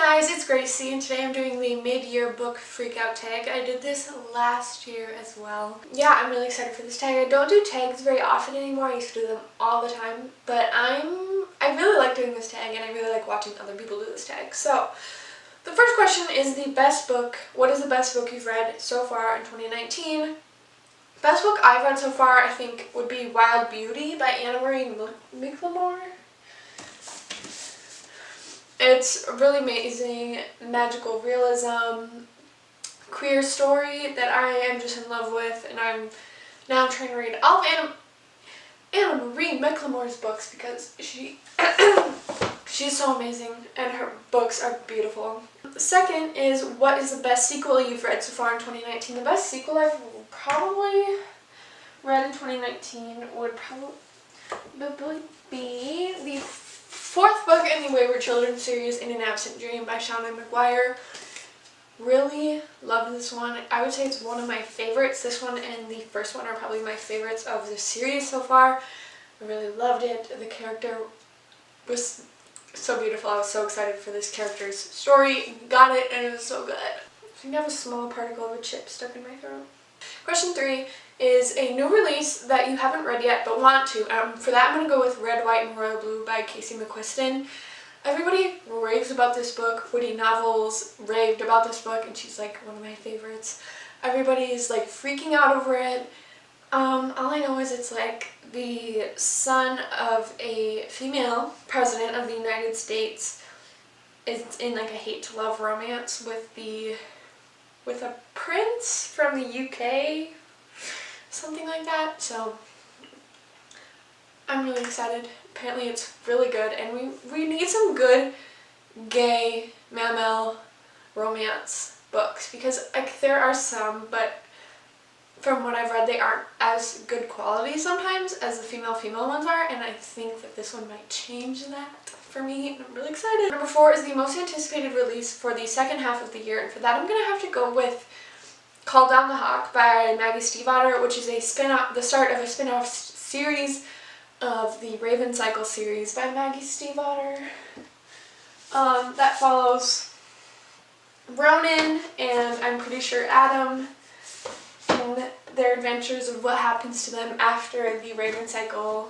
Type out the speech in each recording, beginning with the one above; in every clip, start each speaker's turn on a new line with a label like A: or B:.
A: guys, it's Gracie, and today I'm doing the mid-year book freakout tag. I did this last year as well. Yeah, I'm really excited for this tag. I don't do tags very often anymore. I used to do them all the time, but I really like doing this tag, and I really like watching other people do this tag. So, the first question is the best book. What is the best book you've read so far in 2019? Best book I've read so far, I think, would be Wild Beauty by Anna-Marie Michelmore. It's a really amazing magical realism, queer story that I am just in love with, and I'm trying to read all of Anna-Marie Michelmore's books because she's so amazing and her books are beautiful. The second is, what is the best sequel you've read so far in 2019? The best sequel I've probably read in 2019 would probably be the fourth book in the Wayward Children series, In an Absent Dream by Shauna McGuire. Really loved this one. I would say it's one of my favorites. This one and the first one are probably my favorites of the series so far. I really loved it. The character was so beautiful. I was so excited for this character's story. Got it, and it was so good. I think I have a small particle of a chip stuck in my throat. Question 3 is a new release that you haven't read yet but want to. For that, I'm going to go with Red, White, and Royal Blue by Casey McQuiston. Everybody raves about this book. Woody Novels raved about this book, and she's like one of my favorites. Everybody's like freaking out over it. All I know is it's like the son of a female president of the United States is in like a hate-to-love romance with a prince from the UK, something like that. So I'm really excited. Apparently it's really good, and we need some good gay mammal romance books, because like there are some, but from what I've read they aren't as good quality sometimes as the female ones are, and I think that this one might change that for me, and I'm really excited. Number 4 is the most anticipated release for the second half of the year, and for that I'm gonna have to go with Call Down the Hawk by Maggie Stiefvater, which is a spin-off, the start of a spin-off series of the Raven Cycle series by Maggie Stiefvater. That follows Ronan and I'm pretty sure Adam in their adventures of what happens to them after the Raven Cycle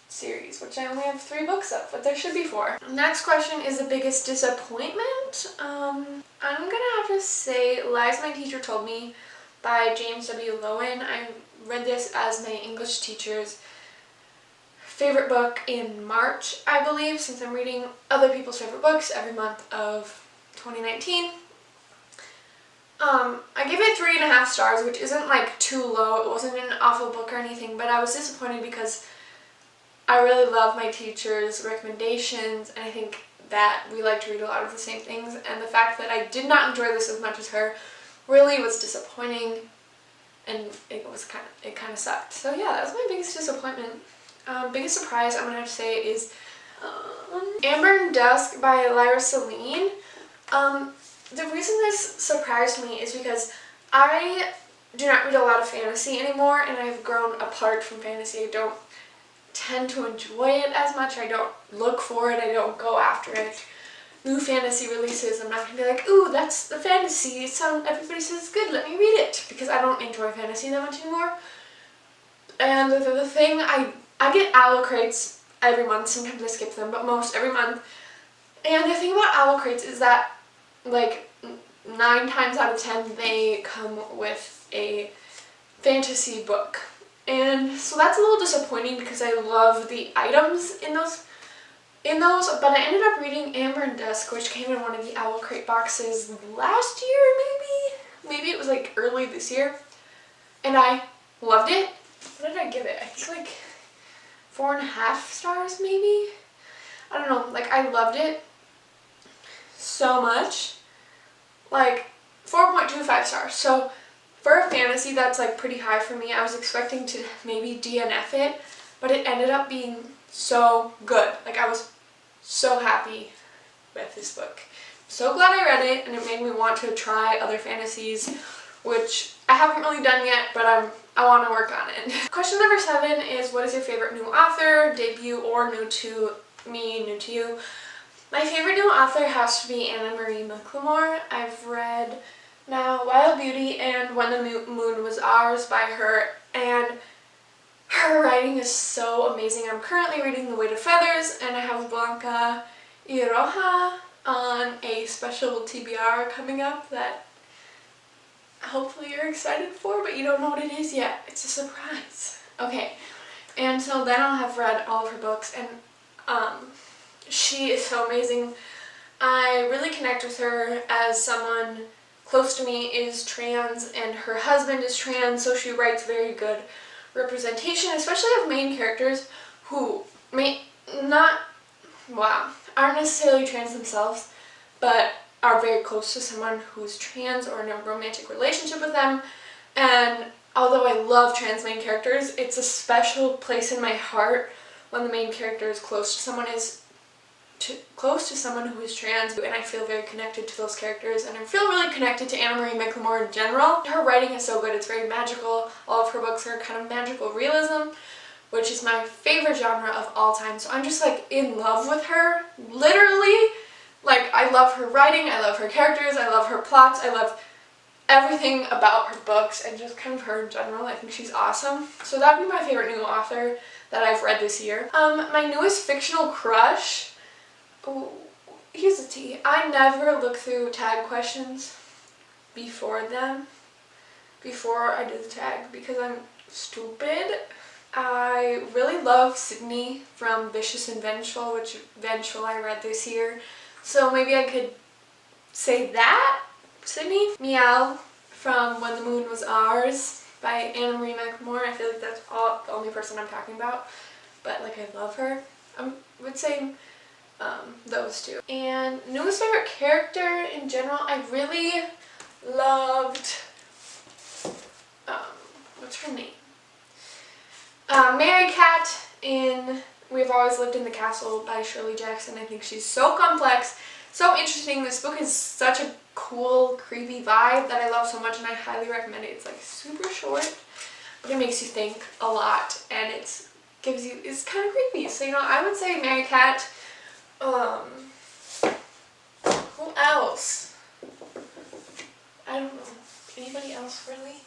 A: series, which I only have 3 books of, but there should be 4. Next question is the biggest disappointment. I'm gonna have to say Lies My Teacher Told Me by James W. Lowen. I read this as my English teacher's favorite book in March, I believe, since I'm reading other people's favorite books every month of 2019. I gave it 3.5 stars, which isn't like too low. It wasn't an awful book or anything, but I was disappointed because I really love my teacher's recommendations, and I think that we like to read a lot of the same things, and the fact that I did not enjoy this as much as her really was disappointing, and it kind of sucked. So yeah, that was my biggest disappointment. Biggest surprise I'm gonna have to say is Amber and Dusk by Lyra Celine. The reason this surprised me is because I do not read a lot of fantasy anymore, and I've grown apart from fantasy. I don't tend to enjoy it as much. I don't look for it. I don't go after it. New fantasy releases, I'm not gonna be like, ooh, that's the fantasy. Everybody says it's good, let me read it, because I don't enjoy fantasy that much anymore. And the thing, I get Owl Crates every month. Sometimes I skip them, but most every month. And the thing about Owl Crates is that like 9 times out of 10 they come with a fantasy book. And so that's a little disappointing because I love the items in those, but I ended up reading Amber and Dusk, which came in one of the Owl Crate boxes last year, maybe it was like early this year, and I loved it. What did I give it? I think like 4.5 stars maybe? I don't know, like I loved it so much, like 4.25 stars. So for a fantasy, that's like pretty high for me. I was expecting to maybe DNF it, but it ended up being so good. Like I was so happy with this book. So glad I read it, and it made me want to try other fantasies, which I haven't really done yet, but I want to work on it. Question number 7 is, what is your favorite new author, debut, or new to me, new to you? My favorite new author has to be Anna Marie McLemore. I've read now Wild Beauty and When the Moon Was Ours by her, and her writing is so amazing. I'm currently reading The Weight of Feathers, and I have Blanca Iroha on a special TBR coming up that hopefully you're excited for, but you don't know what it is yet. It's a surprise. Okay, and so then I'll have read all of her books, and she is so amazing. I really connect with her as someone close to me is trans and her husband is trans, so she writes very good representation, especially of main characters who aren't necessarily trans themselves, but are very close to someone who's trans or in a romantic relationship with them. And although I love trans main characters, it's a special place in my heart when the main character is close to someone who is trans, and I feel very connected to those characters, and I feel really connected to Anna Marie McLemore in general. Her writing is so good, it's very magical. All of her books are kind of magical realism, which is my favorite genre of all time, so I'm just like in love with her, literally. Like, I love her writing, I love her characters, I love her plots, I love everything about her books, and just kind of her in general. I think she's awesome. So that would be my favorite new author that I've read this year. My newest fictional crush, here's the tea. I never look through tag questions before I do the tag because I'm stupid. I really love Sydney from Vicious and Vengeful, which Vengeful I read this year. So maybe I could say that, Sydney. Meow from When the Moon Was Ours by Anna Marie McLemore. I feel like that's the only person I'm talking about, but like I love her. I would say those two. And newest favorite character in general, I really loved, what's her name? Mary Cat in We've Always Lived in the Castle by Shirley Jackson. I think she's so complex, so interesting. This book is such a cool, creepy vibe that I love so much, and I highly recommend it. It's like super short, but it makes you think a lot, and it's kind of creepy. So, you know, I would say Mary Cat. Who else? I don't know. Anybody else really?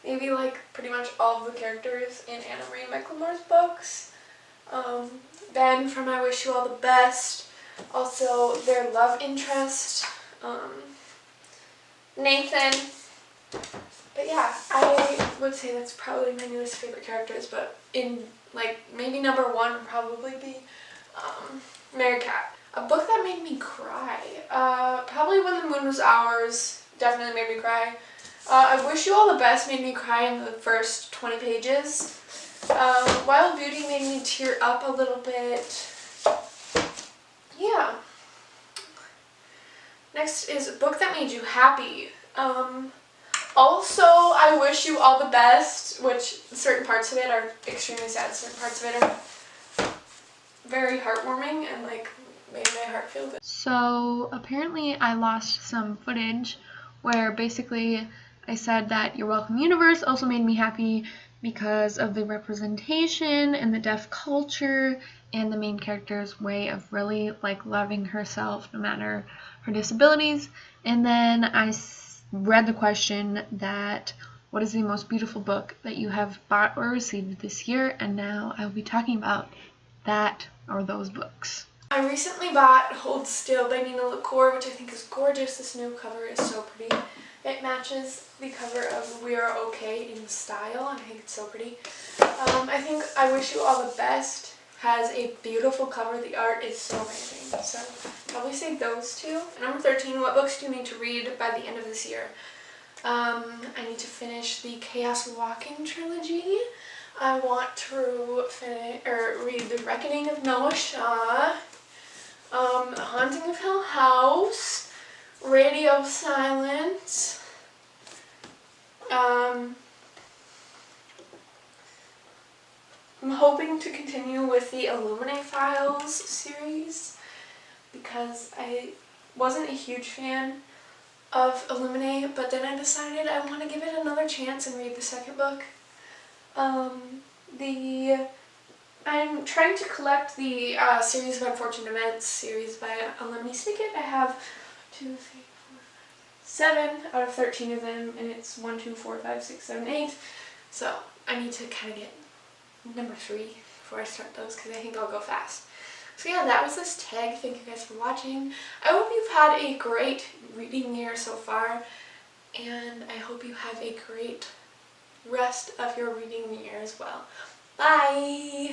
A: Maybe like pretty much all of the characters in Anna Marie McLemore's books. Ben from I Wish You All the Best. Also their love interest. Nathan. But yeah, I would say that's probably my newest favorite characters, but in like maybe number one would probably be Mary Cat. A book that made me cry. Probably When the Moon Was Ours. Definitely made me cry. I Wish You All the Best made me cry in the first 20 pages. Wild Beauty made me tear up a little bit. Yeah. Next is a book that made you happy. Also, I Wish You All the Best, which certain parts of it are extremely sad, certain parts of it are very heartwarming and like made my heart feel good. So apparently I lost some footage where basically I said that Your Welcome Universe also made me happy because of the representation and the deaf culture and the main character's way of really like loving herself no matter her disabilities. And then I read the question that what is the most beautiful book that you have bought or received this year, and now I will be talking about that or those books. I recently bought Hold Still by Nina LaCour, which I think is gorgeous. This new cover is so pretty. It matches the cover of We Are Okay in style. I think it's so pretty. I think I Wish You All the Best has a beautiful cover. The art is so amazing. So probably say those two. Number 13, what books do you need to read by the end of this year? I need to finish the Chaos Walking trilogy. I want to read The Reckoning of Noah Shaw, Haunting of Hill House, Radio Silence, I'm hoping to continue with the Illuminae Files series because I wasn't a huge fan of Illuminae, but then I decided I want to give it another chance and read the second book. I'm trying to collect the Series of Unfortunate Events series by Lemony Snicket. I have 2, 3, 4, 7 out of 13 of them, and it's 1, 2, 4, 5, 6, 7, 8. So I need to kind of get number 3 before I start those, because I think I'll go fast. So yeah, that was this tag. Thank you guys for watching. I hope you've had a great reading year so far, and I hope you have a great rest of your reading year as well. Bye!